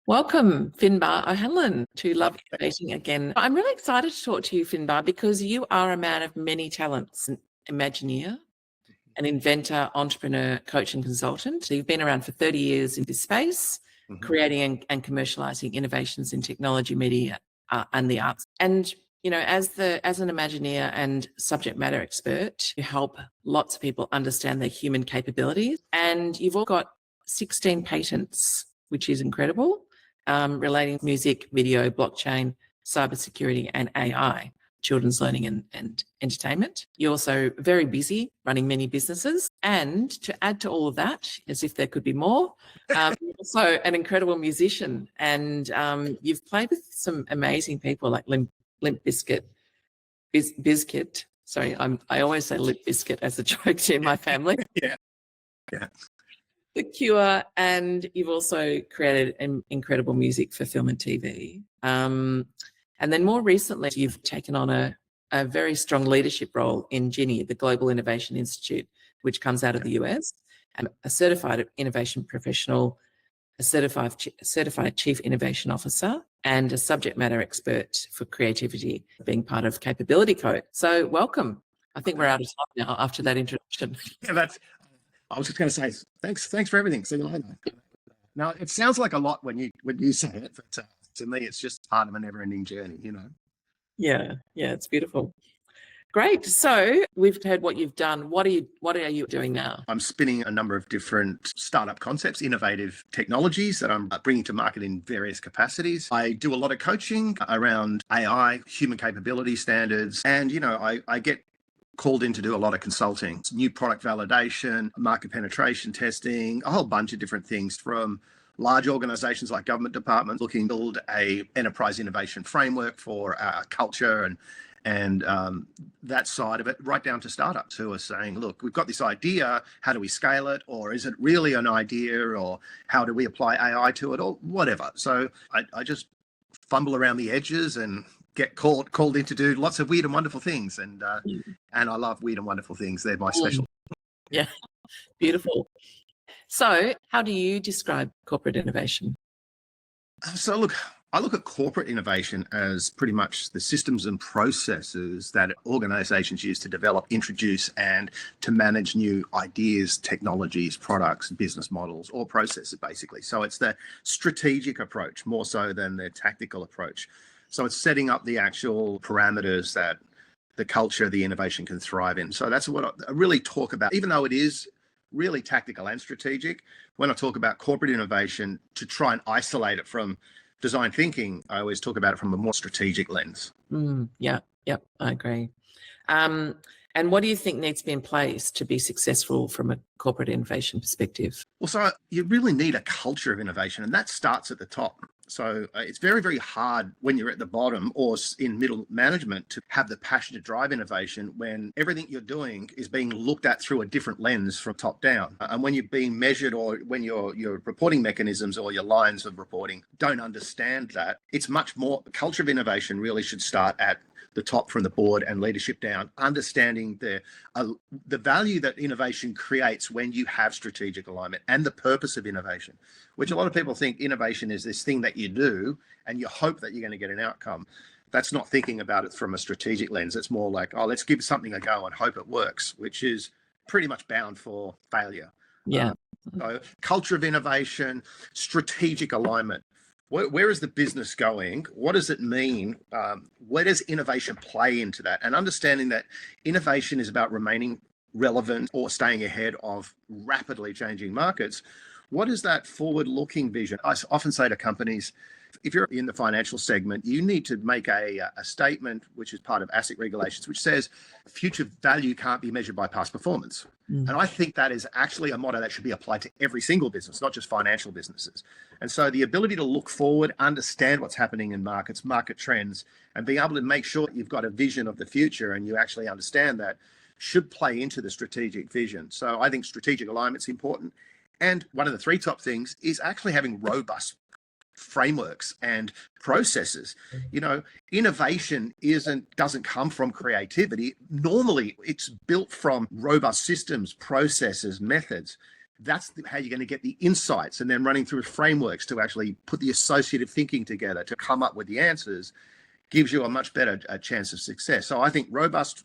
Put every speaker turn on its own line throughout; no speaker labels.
Welcome, Finbar OHanlon, to Love Innovating Again. I'm really excited to talk to you, Finbar, because you are a man of many talents, an Imagineer, an inventor, entrepreneur, coach, and consultant. So you've been around for 30 years in this space, creating and commercializing innovations in technology, media, and the arts. And as an Imagineer and subject matter expert, you help lots of people understand their human capabilities. And you've all got 16 patents, which is incredible, relating to music, video, blockchain, cybersecurity, and AI, children's learning and entertainment. You're also very busy running many businesses. And to add to all of that, as if there could be more, you're also an incredible musician. And you've played with some amazing people like Limp Bizkit. Sorry, I always say Limp Bizkit as a joke in my family.
Yeah.
The Cure, and you've also created incredible music for film and TV. And then more recently, you've taken on a very strong leadership role in G.I.N.I, the Global Innovation Institute, which comes out of the US, and a certified innovation professional, a certified chief innovation officer, and a subject matter expert for creativity, being part of Capability Code. So welcome. I think we're out of time now after that introduction.
Yeah, I was just going to say, thanks for everything. See you later. Now, it sounds like a lot when you say it, but to me, it's just part of a never-ending journey,
Yeah, it's beautiful. Great. So we've heard what you've done. What are you doing now?
I'm spinning a number of different startup concepts, innovative technologies that I'm bringing to market in various capacities. I do a lot of coaching around AI, human capability standards, and I get called in to do a lot of consulting, new product validation, market penetration testing, a whole bunch of different things, from large organizations like government departments looking to build a enterprise innovation framework for culture and that side of it, right down to startups who are saying, look, we've got this idea, how do we scale it? Or is it really an idea? Or how do we apply AI to it? Or whatever. So I just fumble around the edges and get called in to do lots of weird and wonderful things, and I love weird and wonderful things. They're my special.
Yeah, beautiful. So, how do you describe corporate innovation?
So, look, I look at corporate innovation as pretty much the systems and processes that organizations use to develop, introduce, and to manage new ideas, technologies, products, business models, or processes, basically. So it's the strategic approach more so than the tactical approach. So it's setting up the actual parameters that the culture, the innovation can thrive in. So that's what I really talk about, even though it is really tactical and strategic. When I talk about corporate innovation, to try and isolate it from design thinking, I always talk about it from a more strategic lens.
Yeah, I agree. And what do you think needs to be in place to be successful from a corporate innovation perspective?
Well, so you really need a culture of innovation, and that starts at the top. So it's very, very hard when you're at the bottom or in middle management to have the passion to drive innovation when everything you're doing is being looked at through a different lens from top down. And when you're being measured, or when your reporting mechanisms or your lines of reporting don't understand that, it's much more. The culture of innovation really should start at the top, from the board and leadership down, understanding the value that innovation creates when you have strategic alignment and the purpose of innovation, which a lot of people think innovation is this thing that you do and you hope that you're going to get an outcome. That's not thinking about it from a strategic lens. It's more like, oh, let's give something a go and hope it works, which is pretty much bound for failure.
Yeah.
So culture of innovation, strategic alignment. Where is the business going? What does it mean? Where does innovation play into that? And understanding that innovation is about remaining relevant or staying ahead of rapidly changing markets. What is that forward-looking vision? I often say to companies, if you're in the financial segment, you need to make a statement, which is part of ASIC regulations, which says future value can't be measured by past performance. And I think that is actually a motto that should be applied to every single business, not just financial businesses. And so the ability to look forward, understand what's happening in markets, market trends, and being able to make sure that you've got a vision of the future and you actually understand that should play into the strategic vision. So I think strategic alignment's important. And one of the three top things is actually having robust frameworks and processes. Innovation doesn't come from creativity. Normally, it's built from robust systems, processes, methods. That's how you're going to get the insights, and then running through frameworks to actually put the associative thinking together to come up with the answers gives you a much better chance of success. So I think robust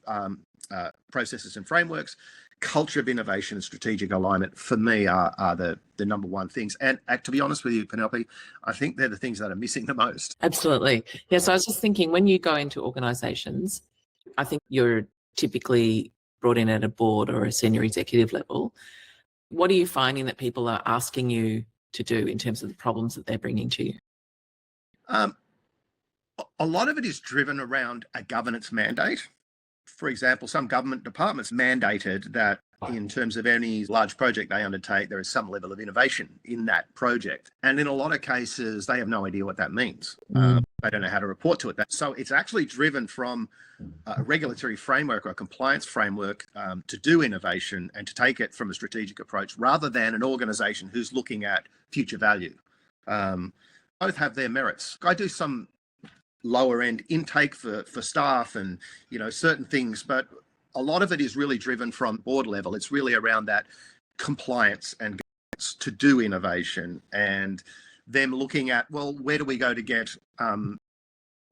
processes and frameworks, culture of innovation and strategic alignment for me are the number one things. And to be honest with you, Penelope, I think they're the things that are missing the most.
Absolutely. Yeah, so I was just thinking, when you go into organisations, I think you're typically brought in at a board or a senior executive level. What are you finding that people are asking you to do in terms of the problems that they're bringing to you?
A lot of it is driven around a governance mandate. For example, some government departments mandated that in terms of any large project they undertake, there is some level of innovation in that project. And in a lot of cases, they have no idea what that means. They don't know how to report to it. So it's actually driven from a regulatory framework or a compliance framework to do innovation and to take it from a strategic approach rather than an organization who's looking at future value. Both have their merits. I do some lower end intake for staff and certain things, but a lot of it is really driven from board level. It's really around that compliance and governance to do innovation, and them looking at, well, where do we go to get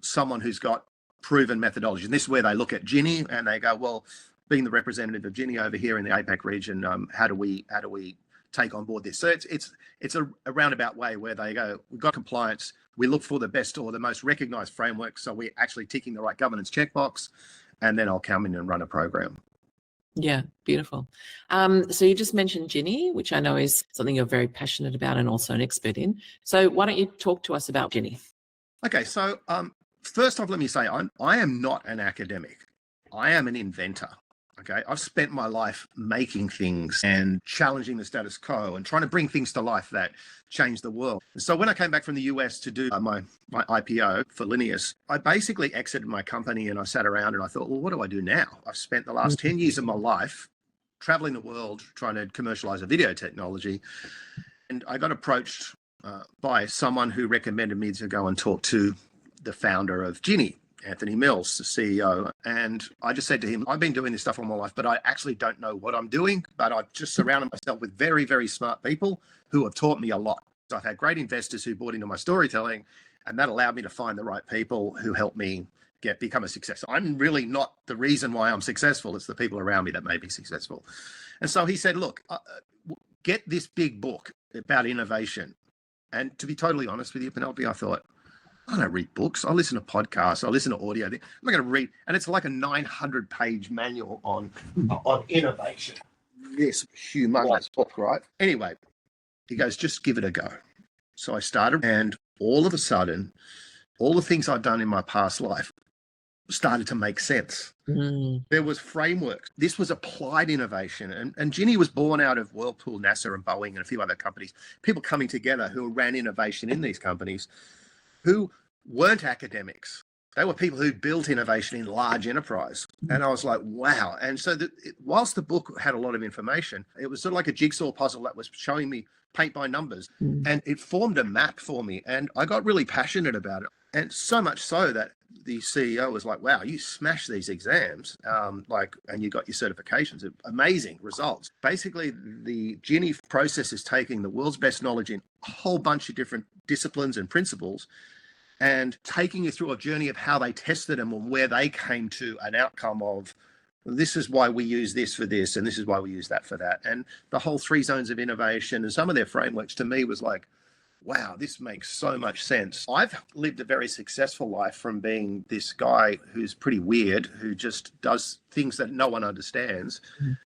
someone who's got proven methodology? And this is where they look at G.I.N.I and they go, well, being the representative of G.I.N.I over here in the APAC region, how do we take on board this? So it's a roundabout way where they go, we've got compliance, we look for the best or the most recognized framework, so we're actually ticking the right governance checkbox, and then I'll come in and run a program.
Yeah, beautiful. So you just mentioned G.I.N.I, which I know is something you're very passionate about and also an expert in. So why don't you talk to us about G.I.N.I?
Okay, so first off, let me say I am not an academic. I am an inventor. Okay, I've spent my life making things and challenging the status quo and trying to bring things to life that change the world. So when I came back from the US to do my IPO for Linnaeus, I basically exited my company and I sat around and I thought, well, what do I do now? I've spent the last 10 years of my life traveling the world trying to commercialize a video technology. And I got approached by someone who recommended me to go and talk to the founder of G.I.N.I, Anthony Mills, the CEO. And I just said to him, I've been doing this stuff all my life, but I actually don't know what I'm doing. But I've just surrounded myself with very, very smart people who have taught me a lot. So I've had great investors who bought into my storytelling, and that allowed me to find the right people who helped me become a success. I'm really not the reason why I'm successful. It's the people around me that made me successful. And so he said, look, get this big book about innovation. And to be totally honest with you, Penelope, I thought, I don't read books. I listen to podcasts. I listen to audio. I'm not going to read. And it's like a 900-page manual on innovation. This humongous book, right? Anyway, he goes, just give it a go. So I started, and all of a sudden, all the things I'd done in my past life started to make sense. There was frameworks. This was applied innovation. And G.I.N.I was born out of Whirlpool, NASA, and Boeing, and a few other companies. People coming together who ran innovation in these companies, who weren't academics. They were people who built innovation in large enterprise. And I was like, wow. And so whilst the book had a lot of information, it was sort of like a jigsaw puzzle that was showing me paint by numbers. And it formed a map for me. And I got really passionate about it. And so much so that the CEO was like, wow, you smashed these exams, and you got your certifications. Amazing results. Basically, the G.I.N.I process is taking the world's best knowledge in a whole bunch of different disciplines and principles and taking you through a journey of how they tested them and where they came to an outcome of, this is why we use this for this, and this is why we use that for that. And the whole 3 zones of innovation and some of their frameworks to me was like, wow, this makes so much sense. I've lived a very successful life from being this guy who's pretty weird, who just does things that no one understands.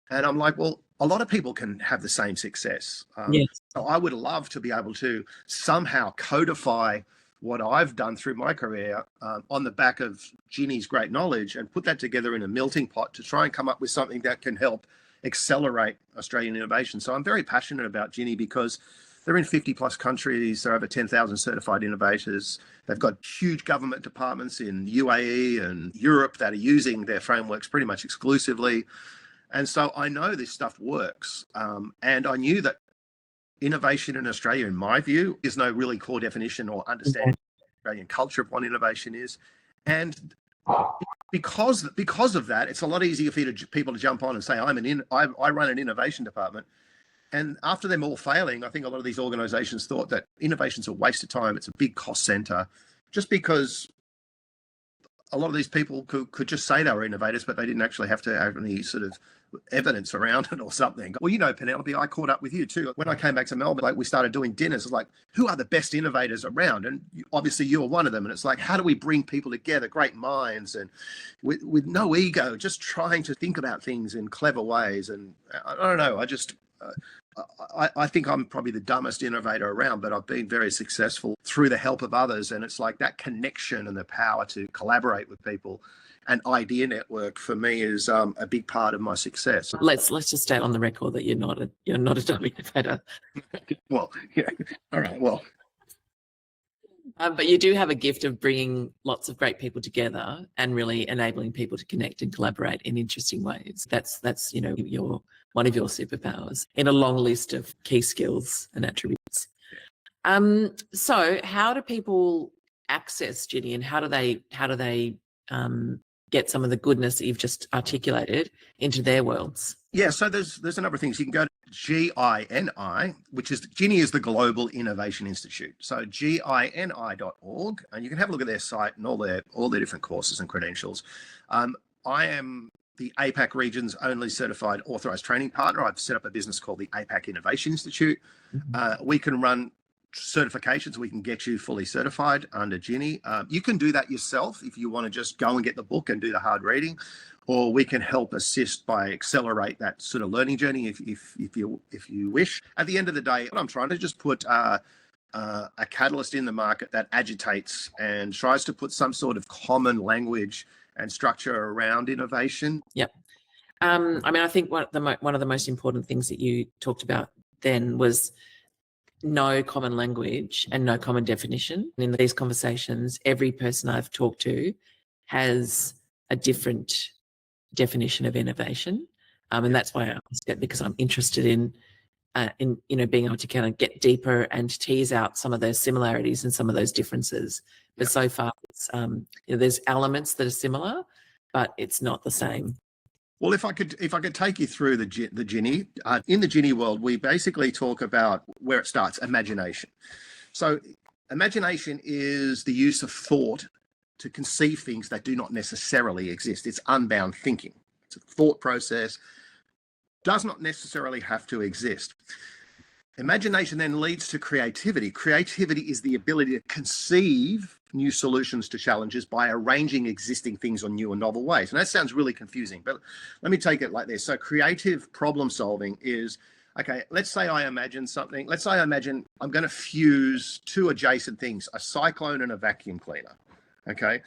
And I'm like, well, a lot of people can have the same success.
Yes.
So I would love to be able to somehow codify what I've done through my career on the back of G.I.N.I's great knowledge and put that together in a melting pot to try and come up with something that can help accelerate Australian innovation. So I'm very passionate about G.I.N.I because they're in 50 plus countries. They're over 10,000 certified innovators. They've got huge government departments in UAE and Europe that are using their frameworks pretty much exclusively. And so I know this stuff works. And I knew that innovation in Australia, in my view, is no really core definition or understanding of the Australian culture of what innovation is. And because of that, it's a lot easier for people to jump on and say, I run an innovation department. And after them all failing, I think a lot of these organizations thought that innovation's a waste of time. It's a big cost center, just because a lot of these people could just say they were innovators, but they didn't actually have to have any sort of evidence around it or something. Well, you know, Penelope, I caught up with you too. When I came back to Melbourne, like we started doing dinners. It's like, who are the best innovators around? And obviously you're one of them. And it's like, how do we bring people together, great minds, and with no ego, just trying to think about things in clever ways. And I don't know, I think I'm probably the dumbest innovator around, but I've been very successful through the help of others. And it's like that connection and the power to collaborate with people and idea network for me is a big part of my success.
Let's just state on the record that you're not a dumb innovator.
Well, yeah. All right. Well,
but you do have a gift of bringing lots of great people together and really enabling people to connect and collaborate in interesting ways. That's one of your superpowers in a long list of key skills and attributes. So how do people access G.I.N.I, and how do they get some of the goodness that you've just articulated into their worlds?
Yeah, so there's a number of things. You can go to G.I.N.I, which is G.I.N.I is the Global Innovation Institute. So GINI.org, and you can have a look at their site and all their different courses and credentials. I am the APAC region's only certified authorized training partner. I've set up a business called the APAC Innovation Institute. We can run certifications. We can get you fully certified under G.I.N.I. You can do that yourself if you want to just go and get the book and do the hard reading, or we can help assist by accelerate that sort of learning journey if you wish. At the end of the day, I'm trying to just put a catalyst in the market that agitates and tries to put some sort of common language and structure around innovation.
Yep. I think one of the most important things that you talked about then was no common language and no common definition. In these conversations, every person I've talked to has a different definition of innovation. And that's why I asked it, because I'm interested in being able to kind of get deeper and tease out some of those similarities and some of those differences. But so far, it's, there's elements that are similar, but it's not the same.
Well, if I could take you through the G.I.N.I, in the G.I.N.I world, we basically talk about where it starts, imagination. So imagination is the use of thought to conceive things that do not necessarily exist. It's unbound thinking. It's a thought process, does not necessarily have to exist. Imagination then leads to creativity. Creativity is the ability to conceive new solutions to challenges by arranging existing things on new and novel ways. And that sounds really confusing, but let me take it like this. So creative problem solving is, okay, let's say I imagine something. Let's say I imagine I'm going to fuse two adjacent things, a cyclone and a vacuum cleaner. Okay.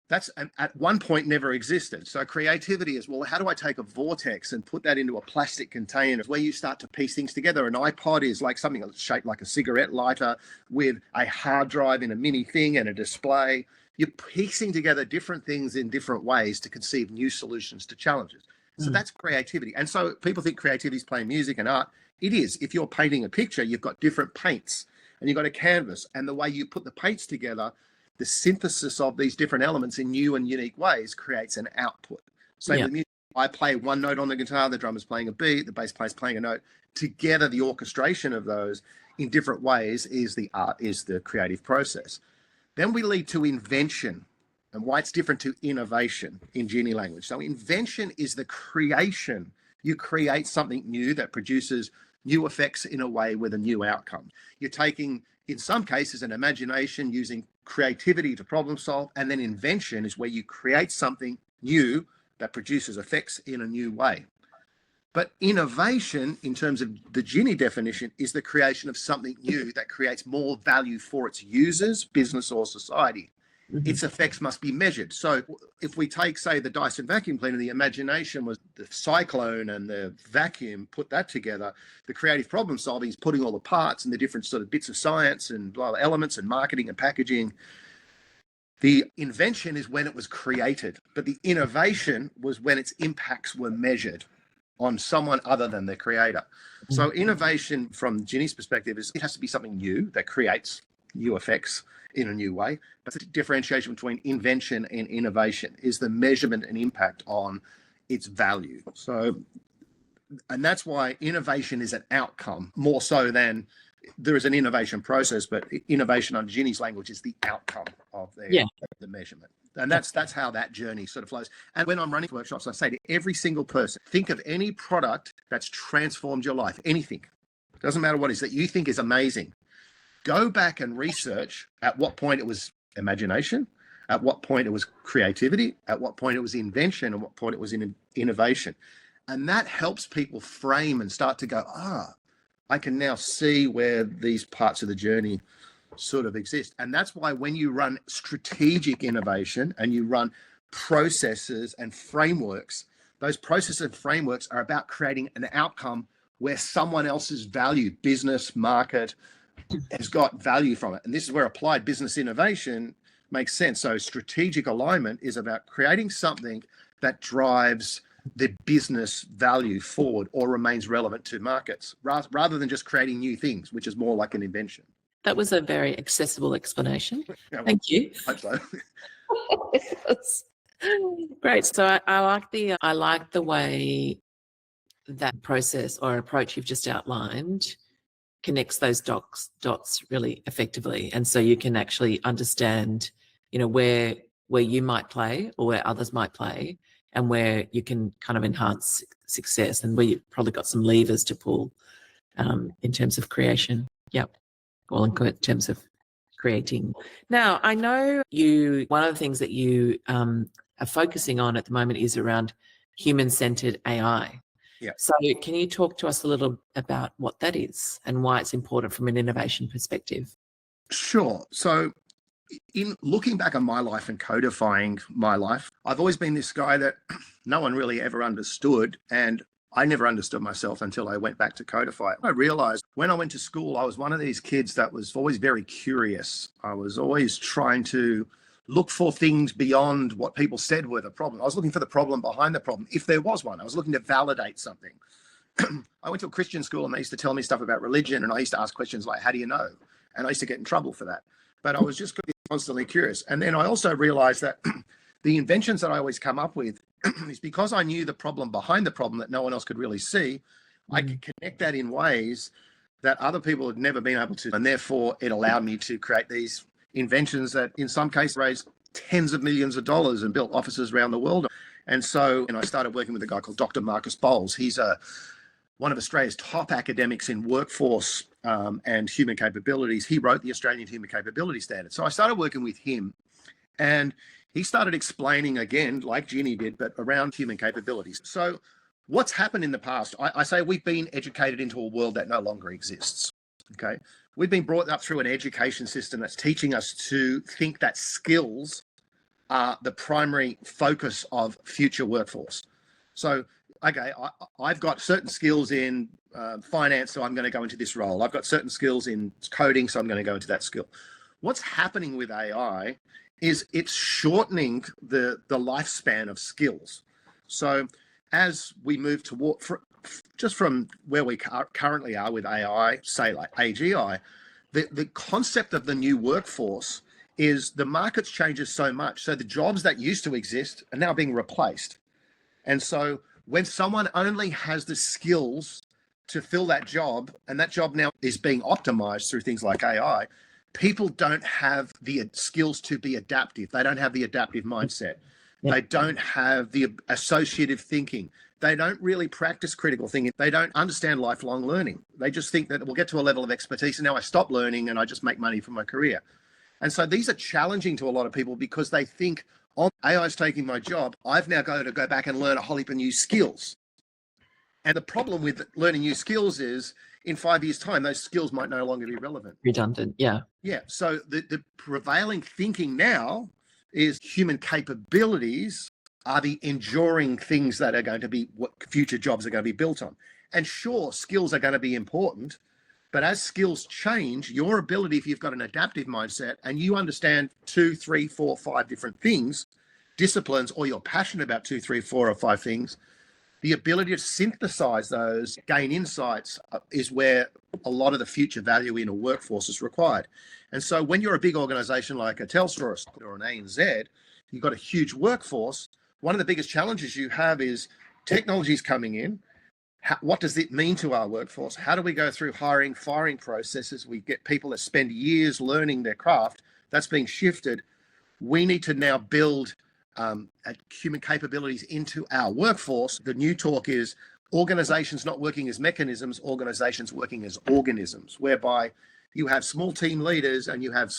That's at one point never existed. So creativity is, well, how do I take a vortex and put that into a plastic container where you start to piece things together? An iPod is like something that's shaped like a cigarette lighter with a hard drive in a mini thing and a display. You're piecing together different things in different ways to conceive new solutions to challenges. So that's creativity. And so people think creativity is playing music and art. It is. If you're painting a picture, you've got different paints and you've got a canvas, and the way you put the paints together, the synthesis of these different elements in new and unique ways creates an output. So with music, I play one note on the guitar, the drummer's playing a beat, the bass player's playing a note. Together, the orchestration of those in different ways is the art, is the creative process. Then we lead to invention, and why it's different to innovation in G.I.N.I language. So invention is the creation. You create something new that produces new effects in a way with a new outcome. You're taking, in some cases, an imagination, using creativity to problem solve, and then invention is where you create something new that produces effects in a new way. But innovation, in terms of the G.I.N.I definition, is the creation of something new that creates more value for its users, business or society. Its effects must be measured. So if we take, say, the Dyson vacuum cleaner, the imagination was the cyclone and the vacuum, put that together. The creative problem solving is putting all the parts and the different sort of bits of science and elements and marketing and packaging. The invention is when it was created, but the innovation was when its impacts were measured on someone other than the creator. So innovation from G.I.N.I's perspective is it has to be something new that creates new effects in a new way. But the differentiation between invention and innovation is the measurement and impact on its value. So And that's why innovation is an outcome more so than there is an innovation process, but innovation under G.I.N.I's language is the outcome of the measurement. And that's how that journey sort of flows. And when I'm running workshops, I say to every single person, think of any product that's transformed your life, anything. Doesn't matter what it is that you think is amazing. Go back and research at what point it was imagination, at what point it was creativity, at what point it was invention, and what point it was innovation. And that helps people frame and start to go, I can now see where these parts of the journey sort of exist. And that's why when you run strategic innovation and you run processes and frameworks, those processes and frameworks are about creating an outcome where someone else's value, business, market, has got value from it. And this is where applied business innovation makes sense. So strategic alignment is about creating something that drives the business value forward or remains relevant to markets rather than just creating new things, which is more like an invention.
That was a very accessible explanation. Yeah, well, thank you.
I hope
so. Great. So I like the way that process or approach you've just outlined connects those dots really effectively, and so you can actually understand, where you might play or where others might play, and where you can kind of enhance success, and where you've probably got some levers to pull in terms of creation. Yep. Well, in terms of creating. Now, I know one of the things that you are focusing on at the moment is around human-centered AI.
Yeah.
So can you talk to us a little about what that is and why it's important from an innovation perspective?
Sure. So in looking back on my life and codifying my life, I've always been this guy that no one really ever understood, and I never understood myself until I went back to codify it. I realized when I went to school, I was one of these kids that was always very curious. I was always trying to look for things beyond what people said were the problem. I was looking for the problem behind the problem, if there was one. I was looking to validate something. I went to a Christian school and they used to tell me stuff about religion, and I used to ask questions like, how do you know? And I used to get in trouble for that. But I was just constantly curious. And then I also realized that the inventions that I always come up with is because I knew the problem behind the problem that no one else could really see. I could connect that in ways that other people had never been able to. And therefore, it allowed me to create these inventions that in some cases raised tens of millions of dollars and built offices around the world. And so I started working with a guy called Dr. Marcus Bowles. He's one of Australia's top academics in workforce and human capabilities. He wrote the Australian Human Capability Standard. So I started working with him, and he started explaining again, like G.I.N.I did, but around human capabilities. So what's happened in the past, I say we've been educated into a world that no longer exists, okay? We've been brought up through an education system that's teaching us to think that skills are the primary focus of future workforce. So, okay, I've got certain skills in finance, so I'm going to go into this role. I've got certain skills in coding, so I'm going to go into that skill. What's happening with AI is it's shortening the lifespan of skills. So as we move toward, just from where we currently are with AI, say like AGI, the concept of the new workforce is the markets changes so much. So the jobs that used to exist are now being replaced. And so when someone only has the skills to fill that job, and that job now is being optimized through things like AI, people don't have the skills to be adaptive. They don't have the adaptive mindset. They don't have the associative thinking. They don't really practice critical thinking. They don't understand lifelong learning. They just think that we'll get to a level of expertise and now I stop learning and I just make money from my career. And so these are challenging to a lot of people because they think, oh, AI is taking my job. I've now got to go back and learn a whole heap of new skills. And the problem with learning new skills is in 5 years' time, those skills might no longer be relevant.
Redundant, yeah.
Yeah, so the prevailing thinking now is human capabilities are the enduring things that are going to be what future jobs are going to be built on. And sure, skills are going to be important, but as skills change, your ability, if you've got an adaptive mindset and you understand 2, 3, 4, 5 different things, disciplines, or you're passionate about 2, 3, 4, or 5 things, the ability to synthesize those, gain insights is where a lot of the future value in a workforce is required. And so when you're a big organization like a Telstra or an ANZ, you've got a huge workforce. One of the biggest challenges you have is technology's coming in. what does it mean to our workforce? How do we go through hiring, firing processes? We get people that spend years learning their craft. That's being shifted. We need to now build human capabilities into our workforce. The new talk is organizations not working as mechanisms, organizations working as organisms, whereby you have small team leaders and you have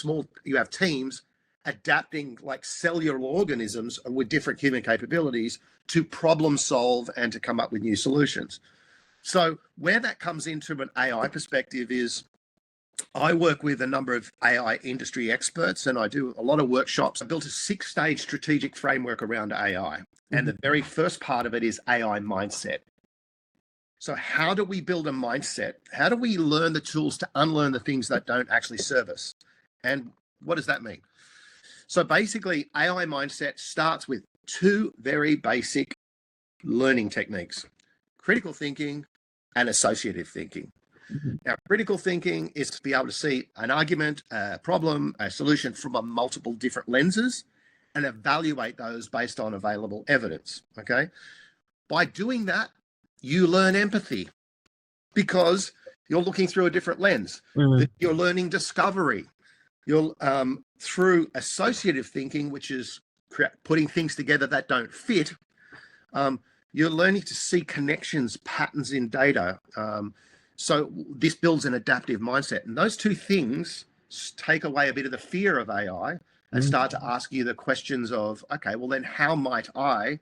teams adapting like cellular organisms with different human capabilities to problem solve and to come up with new solutions. So where that comes into an AI perspective is I work with a number of AI industry experts and I do a lot of workshops. I built a 6-stage strategic framework around AI. And the very first part of it is AI mindset. So how do we build a mindset? How do we learn the tools to unlearn the things that don't actually serve us? And what does that mean? So basically, AI mindset starts with 2 very basic learning techniques: critical thinking and associative thinking. Now, critical thinking is to be able to see an argument, a problem, a solution from multiple different lenses and evaluate those based on available evidence, okay? By doing that, you learn empathy because you're looking through a different lens. You're learning discovery. You're through associative thinking, which is putting things together that don't fit. You're learning to see connections, patterns in data. So this builds an adaptive mindset. And those 2 things take away a bit of the fear of AI and start to ask you the questions of, okay, well then how might I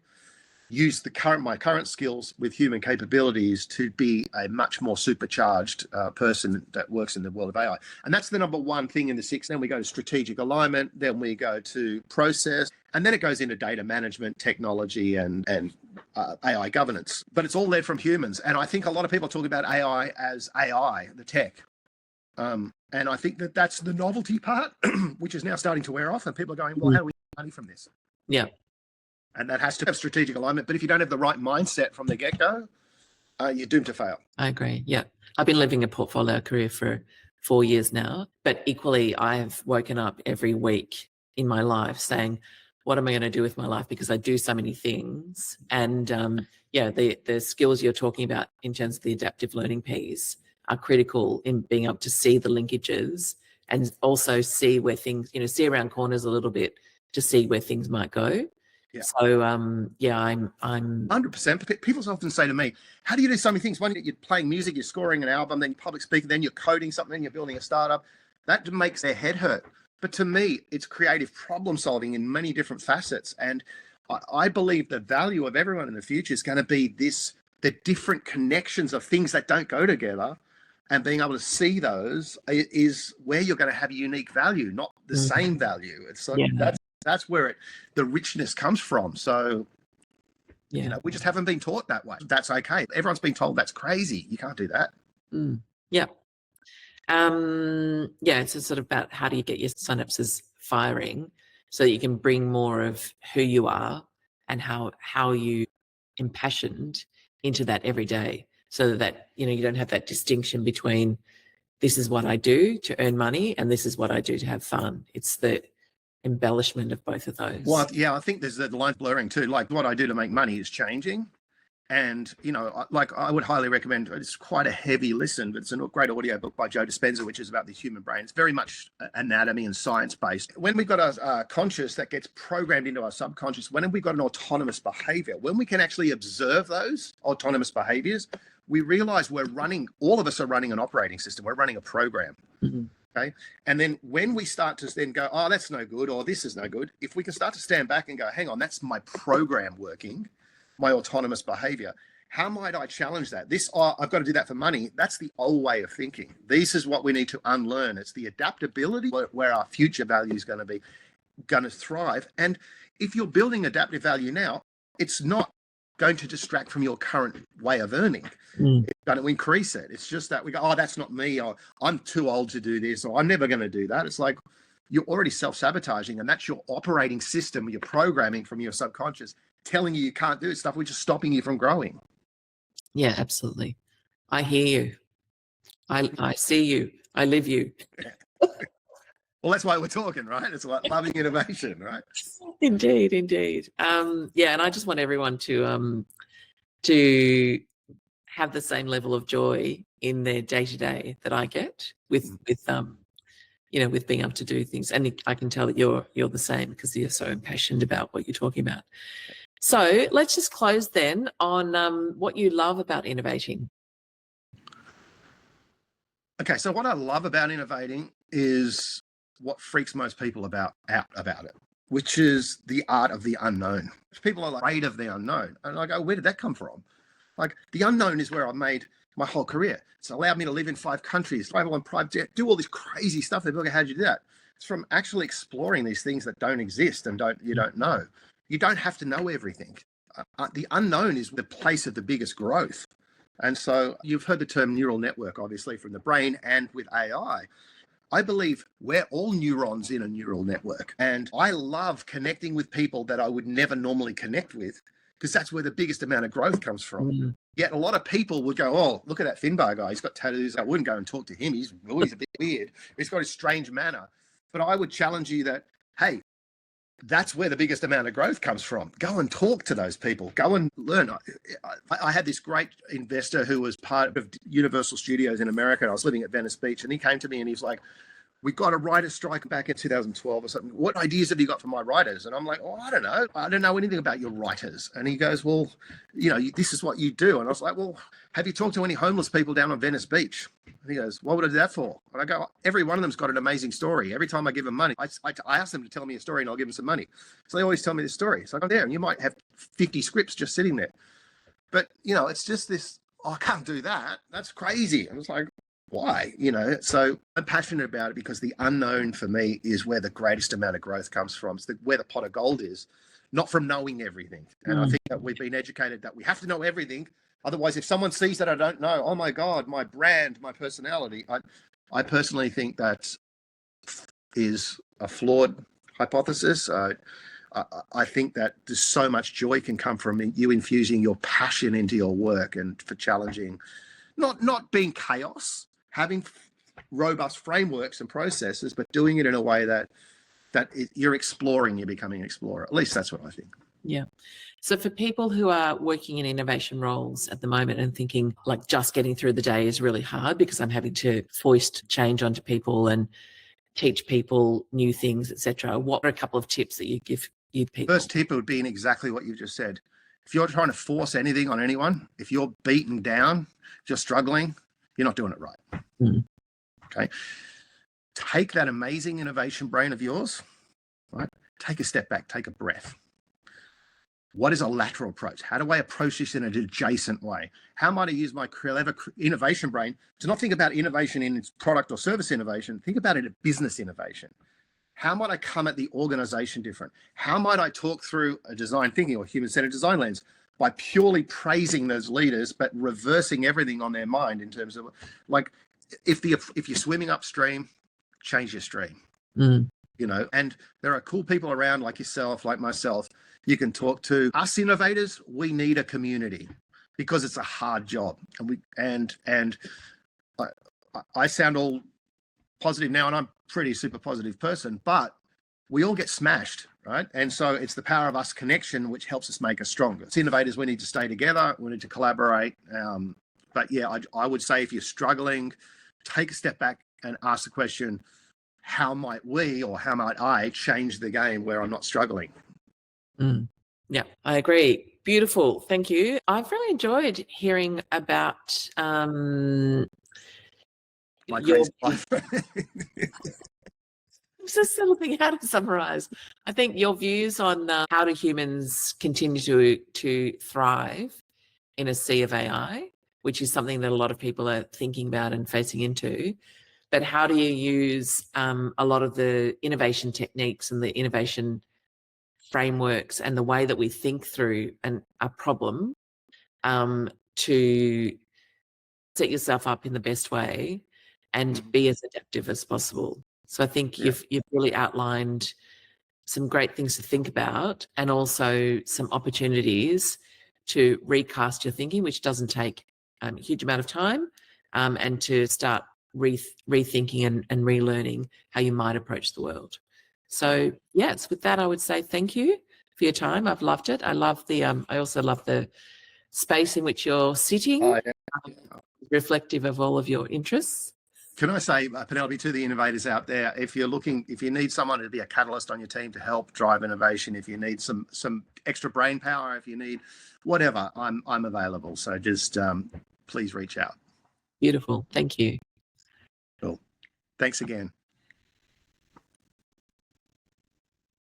use my current skills with human capabilities to be a much more supercharged person that works in the world of AI. And that's the number 1 thing in the 6. Then we go to strategic alignment, then we go to process, and then it goes into data management, technology, and AI governance. But it's all led from humans. And I think a lot of people talk about AI as AI, the tech. And I think that that's the novelty part, which is now starting to wear off. And people are going, well, how do we make money from this?
Yeah.
And that has to have strategic alignment. But if you don't have the right mindset from the get-go, you're doomed to fail.
I agree. Yeah. I've been living a portfolio career for 4 years now, but equally I've woken up every week in my life saying, what am I going to do with my life? Because I do so many things. And the skills you're talking about in terms of the adaptive learning piece are critical in being able to see the linkages and also see where things, see around corners a little bit to see where things might go.
Yeah.
So I'm
100%. People often say to me, how do you do so many things? One, you're playing music, you're scoring an album, then you're public speaking, then you're coding something, then you're building a startup. That makes their head hurt. But to me, it's creative problem solving in many different facets. And I believe the value of everyone in the future is going to be the different connections of things that don't go together, and being able to see those is where you're going to have a unique value, not the same value. It's like, that's where the richness comes from. So, we just haven't been taught that way. That's okay. Everyone's been told that's crazy. You can't do that.
Yeah. It's sort of about how do you get your synapses firing so that you can bring more of who you are and how you impassioned into that every day, so that you don't have that distinction between this is what I do to earn money and this is what I do to have fun. It's the embellishment of both of those.
Well, yeah, I think there's the line blurring too. Like what I do to make money is changing. And, I would highly recommend, it's quite a heavy listen, but it's a great audio book by Joe Dispenza, which is about the human brain. It's very much anatomy and science based. When we've got a conscious that gets programmed into our subconscious, when we've got an autonomous behavior, when we can actually observe those autonomous behaviors, we realize all of us are running an operating system. We're running a program. Okay. And then when we start to then go, oh, that's no good, or this is no good, if we can start to stand back and go, hang on, that's my program working, my autonomous behavior. How might I challenge that? I've got to do that for money. That's the old way of thinking. This is what we need to unlearn. It's the adaptability where our future value is going to thrive. And if you're building adaptive value now, it's not going to distract from your current way of earning. It's going to increase it. It's just that we go, oh, that's not me, or I'm too old to do this, or I'm never going to do that. It's like you're already self-sabotaging, and that's your operating system, your programming from your subconscious telling you can't do stuff, which is stopping you from growing.
Yeah, absolutely. I hear you. I see you. I live you.
Well, that's why we're talking, right? It's like loving innovation, right?
Indeed. And I just want everyone to have the same level of joy in their day-to-day that I get with being able to do things. And I can tell that you're the same, because you're so impassioned about what you're talking about. So let's just close then on what you love about innovating.
Okay, so what I love about innovating is what freaks most people out about it, which is the art of the unknown. People are like, afraid of the unknown. And I go, where did that come from? Like, the unknown is where I've made my whole career. It's allowed me to live in 5 countries, travel on private jet, do all this crazy stuff. They're like, how'd you do that? It's from actually exploring these things that don't exist and you don't know. You don't have to know everything. The unknown is the place of the biggest growth. And so you've heard the term neural network, obviously, from the brain and with AI. I believe we're all neurons in a neural network. And I love connecting with people that I would never normally connect with, because that's where the biggest amount of growth comes from. Yet a lot of people would go, oh, look at that Finbar guy. He's got tattoos. I wouldn't go and talk to him. He's a bit weird. He's got a strange manner. But I would challenge you that, hey, that's where the biggest amount of growth comes from. Go and talk to those people. Go and learn. I had this great investor who was part of Universal Studios in America. I was living at Venice Beach, and he came to me and he's like, we got a writer's strike back in 2012 or something. What ideas have you got for my writers? And I'm like, oh, I don't know. I don't know anything about your writers. And he goes, well, this is what you do. And I was like, well, have you talked to any homeless people down on Venice Beach? And he goes, what would I do that for? And I go, every one of them's got an amazing story. Every time I give them money, I ask them to tell me a story and I'll give them some money. So they always tell me this story. So I go there and you might have 50 scripts just sitting there. But, it's just this, oh, I can't do that. That's crazy. And it's like, why? So I'm passionate about it because the unknown for me is where the greatest amount of growth comes from. It's where the pot of gold is, not from knowing everything. And I think that we've been educated that we have to know everything. Otherwise, if someone sees that I don't know, oh my God, my brand, my personality, I personally think that is a flawed hypothesis. I think that there's so much joy can come from you infusing your passion into your work and for challenging, not being chaos, having robust frameworks and processes, but doing it in a way that you're exploring, you're becoming an explorer. At least that's what I think.
Yeah. So for people who are working in innovation roles at the moment and thinking like just getting through the day is really hard because I'm having to foist change onto people and teach people new things, etc., what are a couple of tips that you give people?
First tip would be in exactly what you just said. If you're trying to force anything on anyone, if you're beaten down, if you're struggling, you're not doing it right. Okay. Take that amazing innovation brain of yours, right? Take a step back, take a breath. What is a lateral approach? How do I approach this in an adjacent way? How might I use my clever innovation brain to not think about innovation in its product or service innovation, think about it as business innovation. How might I come at the organization different? How might I talk through a design thinking or human-centered design lens by purely praising those leaders, but reversing everything on their mind in terms of, like, if you're swimming upstream, change your stream. And there are cool people around like yourself, like myself. You can talk to us innovators. We need a community because it's a hard job, and I sound all positive now, and I'm pretty super positive person, but we all get smashed, right? And so it's the power of us connection which helps us make us stronger. As innovators, we need to stay together. We need to collaborate. But yeah, I would say if you're struggling, take a step back and ask the question, how might we or how might I change the game where I'm not struggling?
Yeah, I agree. Beautiful. Thank you. I've really enjoyed hearing about
My crazy life.
I'm just thinking how to summarize. I think your views on how do humans continue to thrive in a sea of AI, which is something that a lot of people are thinking about and facing into. But how do you use a lot of the innovation techniques and the innovation frameworks and the way that we think through a problem to set yourself up in the best way and be as adaptive as possible? So I think you've really outlined some great things to think about and also some opportunities to recast your thinking, which doesn't take a huge amount of time, and to start rethinking and relearning how you might approach the world. So yes, with that, I would say thank you for your time. I've loved it. I love I also love the space in which you're sitting.
Oh, yeah.
reflective of all of your interests.
Can I say, Penelope, to the innovators out there, if you need someone to be a catalyst on your team to help drive innovation, if you need some extra brain power, if you need whatever, I'm available. So just please reach out.
Beautiful. Thank you.
Cool. Thanks again.